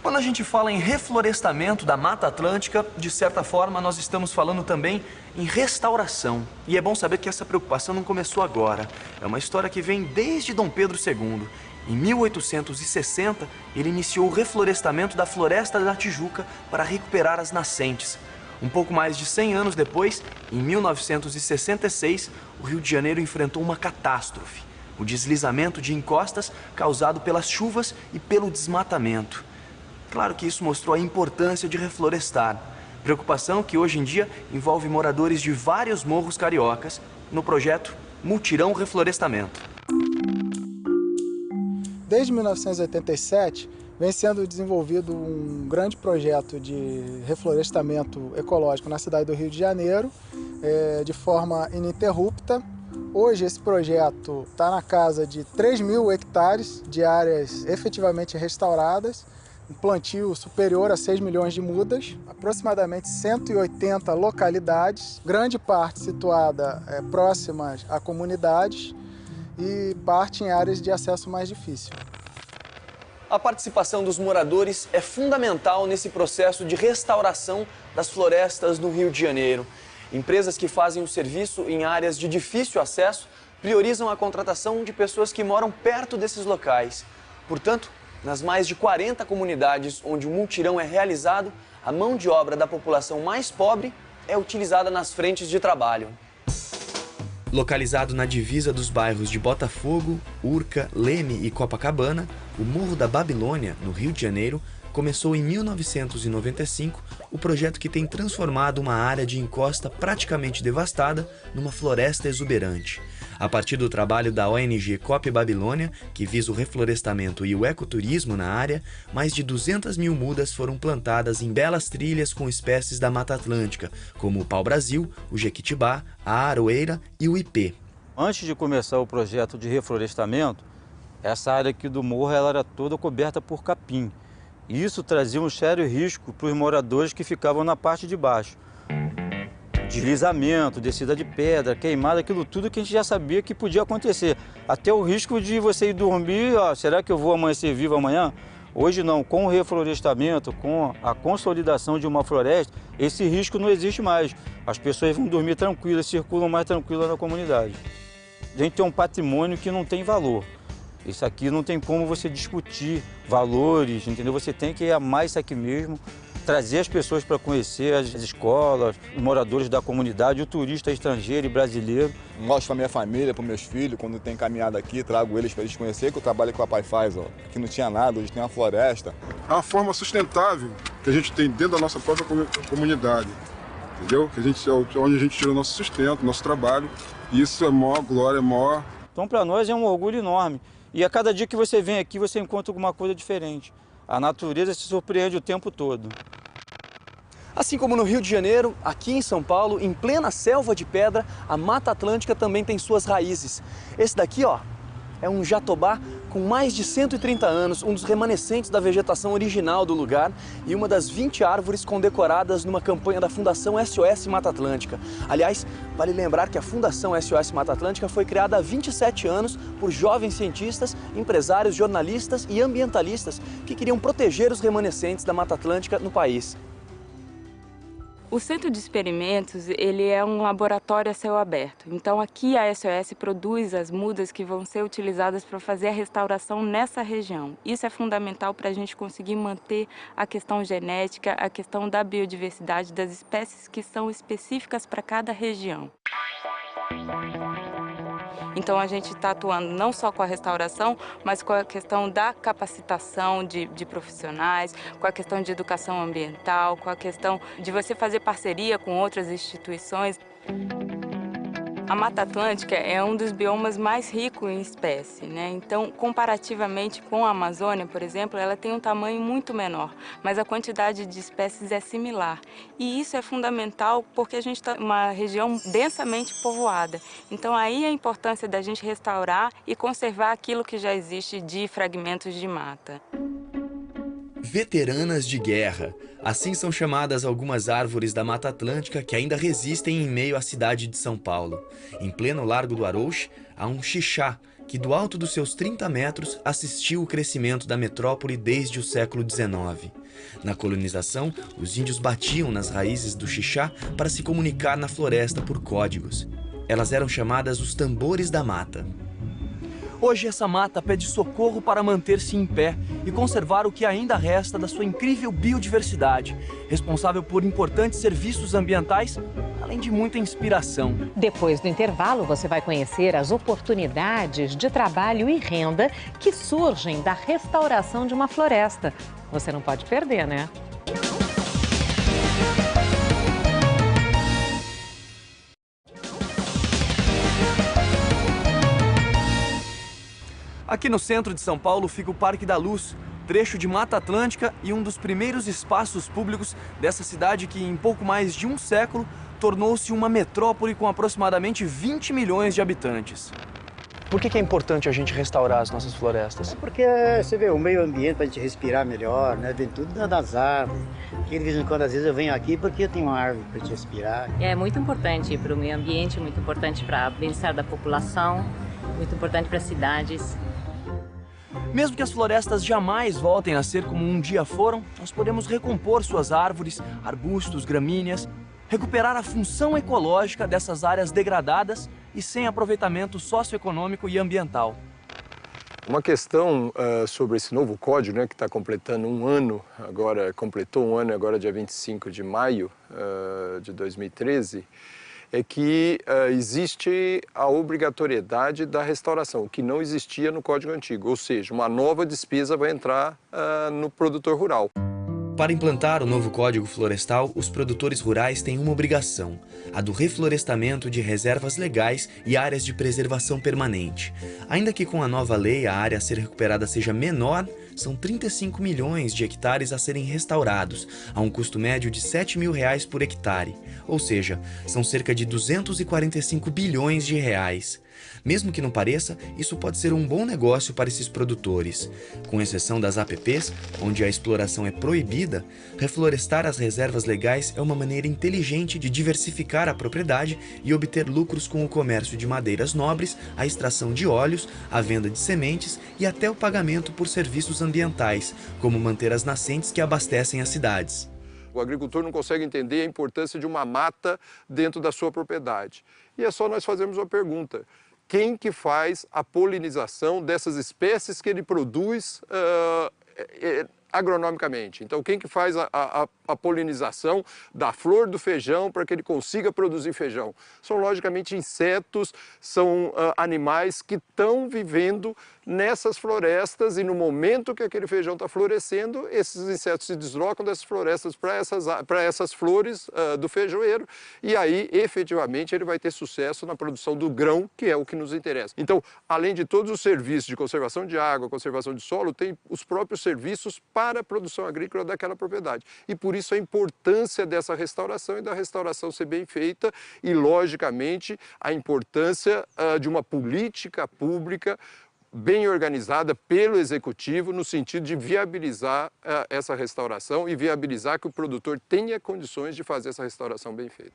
Quando a gente fala em reflorestamento da Mata Atlântica, de certa forma nós estamos falando também em restauração. E é bom saber que essa preocupação não começou agora. É uma história que vem desde Dom Pedro II. Em 1860, ele iniciou o reflorestamento da Floresta da Tijuca para recuperar as nascentes. Um pouco mais de 100 anos depois, em 1966, o Rio de Janeiro enfrentou uma catástrofe: o deslizamento de encostas causado pelas chuvas e pelo desmatamento. Claro que isso mostrou a importância de reflorestar, preocupação que hoje em dia envolve moradores de vários morros cariocas no projeto Mutirão Reflorestamento. Desde 1987, vem sendo desenvolvido um grande projeto de reflorestamento ecológico na cidade do Rio de Janeiro, de forma ininterrupta. Hoje esse projeto está na casa de 3.000 hectares de áreas efetivamente restauradas, um plantio superior a 6 milhões de mudas, aproximadamente 180 localidades, grande parte situada próximas a comunidades e parte em áreas de acesso mais difícil. A participação dos moradores é fundamental nesse processo de restauração das florestas no Rio de Janeiro. Empresas que fazem o serviço em áreas de difícil acesso priorizam a contratação de pessoas que moram perto desses locais. Portanto, nas mais de 40 comunidades onde o mutirão é realizado, a mão de obra da população mais pobre é utilizada nas frentes de trabalho. Localizado na divisa dos bairros de Botafogo, Urca, Leme e Copacabana, o Morro da Babilônia, no Rio de Janeiro, começou em 1995 o projeto que tem transformado uma área de encosta praticamente devastada numa floresta exuberante. A partir do trabalho da ONG Cop Babilônia, que visa o reflorestamento e o ecoturismo na área, mais de 200 mil mudas foram plantadas em belas trilhas com espécies da Mata Atlântica, como o pau-brasil, o jequitibá, a aroeira e o ipê. Antes de começar o projeto de reflorestamento, essa área aqui do morro ela era toda coberta por capim. Isso trazia um sério risco para os moradores que ficavam na parte de baixo. Deslizamento, descida de pedra, queimada, aquilo tudo que a gente já sabia que podia acontecer. Até o risco de você ir dormir, será que eu vou amanhecer vivo amanhã? Hoje não, com o reflorestamento, com a consolidação de uma floresta, esse risco não existe mais. As pessoas vão dormir tranquilas, circulam mais tranquilas na comunidade. A gente tem um patrimônio que não tem valor. Isso aqui não tem como você discutir valores, entendeu? Você tem que amar isso aqui mesmo, trazer as pessoas para conhecer as escolas, os moradores da comunidade, o turista estrangeiro e brasileiro. Mostro para minha família, para meus filhos, quando tem caminhada aqui, trago eles para eles conhecerem que o trabalho que o papai faz. Aqui não tinha nada, hoje tem uma floresta. É uma forma sustentável que a gente tem dentro da nossa própria comunidade, entendeu? Que onde a gente tira o nosso sustento, nosso trabalho, e isso é maior glória, maior. Então, para nós é um orgulho enorme. E a cada dia que você vem aqui, você encontra alguma coisa diferente. A natureza se surpreende o tempo todo. Assim como no Rio de Janeiro, aqui em São Paulo, em plena selva de pedra, a Mata Atlântica também tem suas raízes. Esse daqui, é um jatobá com mais de 130 anos, um dos remanescentes da vegetação original do lugar e uma das 20 árvores condecoradas numa campanha da Fundação SOS Mata Atlântica. Aliás, vale lembrar que a Fundação SOS Mata Atlântica foi criada há 27 anos por jovens cientistas, empresários, jornalistas e ambientalistas que queriam proteger os remanescentes da Mata Atlântica no país. O Centro de Experimentos, ele é um laboratório a céu aberto. Então aqui a SOS produz as mudas que vão ser utilizadas para fazer a restauração nessa região. Isso é fundamental para a gente conseguir manter a questão genética, a questão da biodiversidade das espécies que são específicas para cada região. Então a gente está atuando não só com a restauração, mas com a questão da capacitação de profissionais, com a questão de educação ambiental, com a questão de você fazer parceria com outras instituições. A Mata Atlântica é um dos biomas mais ricos em espécie, né? Então, comparativamente com a Amazônia, por exemplo, ela tem um tamanho muito menor, mas a quantidade de espécies é similar. E isso é fundamental porque a gente está em uma região densamente povoada. Então, aí a importância da gente restaurar e conservar aquilo que já existe de fragmentos de mata. Veteranas de guerra. Assim são chamadas algumas árvores da Mata Atlântica que ainda resistem em meio à cidade de São Paulo. Em pleno Largo do Arouche, há um xixá, que do alto dos seus 30 metros assistiu o crescimento da metrópole desde o século XIX. Na colonização, os índios batiam nas raízes do xixá para se comunicar na floresta por códigos. Elas eram chamadas os tambores da mata. Hoje essa mata pede socorro para manter-se em pé e conservar o que ainda resta da sua incrível biodiversidade, responsável por importantes serviços ambientais, além de muita inspiração. Depois do intervalo, você vai conhecer as oportunidades de trabalho e renda que surgem da restauração de uma floresta. Você não pode perder, né? Aqui no centro de São Paulo fica o Parque da Luz, trecho de Mata Atlântica e um dos primeiros espaços públicos dessa cidade que, em pouco mais de um século, tornou-se uma metrópole com aproximadamente 20 milhões de habitantes. Por que é importante a gente restaurar as nossas florestas? Porque você vê o meio ambiente para a gente respirar melhor, né? Vem tudo das árvores. De vez em quando, às vezes, eu venho aqui porque eu tenho uma árvore para gente respirar. É muito importante para o meio ambiente, muito importante para o bem-estar da população, muito importante para as cidades. Mesmo que as florestas jamais voltem a ser como um dia foram, nós podemos recompor suas árvores, arbustos, gramíneas, recuperar a função ecológica dessas áreas degradadas e sem aproveitamento socioeconômico e ambiental. Uma questão sobre esse novo código, né, que está completando um ano, completou um ano agora dia 25 de maio de 2013, é que existe a obrigatoriedade da restauração, o que não existia no Código Antigo, ou seja, uma nova despesa vai entrar no produtor rural. Para implantar o novo Código Florestal, os produtores rurais têm uma obrigação, a do reflorestamento de reservas legais e áreas de preservação permanente. Ainda que com a nova lei a área a ser recuperada seja menor, são 35 milhões de hectares a serem restaurados, a um custo médio de R$ 7 mil por hectare, ou seja, são cerca de 245 bilhões de reais. Mesmo que não pareça, isso pode ser um bom negócio para esses produtores. Com exceção das APPs, onde a exploração é proibida, reflorestar as reservas legais é uma maneira inteligente de diversificar a propriedade e obter lucros com o comércio de madeiras nobres, a extração de óleos, a venda de sementes e até o pagamento por serviços ambientais, como manter as nascentes que abastecem as cidades. O agricultor não consegue entender a importância de uma mata dentro da sua propriedade. E é só nós fazermos uma pergunta. Quem que faz a polinização dessas espécies que ele produz agronomicamente? Então, quem que faz a polinização da flor do feijão para que ele consiga produzir feijão? São, logicamente, insetos, são animais que estão vivendo nessas florestas e no momento que aquele feijão está florescendo, esses insetos se deslocam dessas florestas para essas flores do feijoeiro e aí, efetivamente, ele vai ter sucesso na produção do grão, que é o que nos interessa. Então, além de todos os serviços de conservação de água, conservação de solo, tem os próprios serviços para a produção agrícola daquela propriedade. E por isso a importância dessa restauração e da restauração ser bem feita e, logicamente, a importância de uma política pública bem organizada pelo Executivo no sentido de viabilizar essa restauração e viabilizar que o produtor tenha condições de fazer essa restauração bem feita.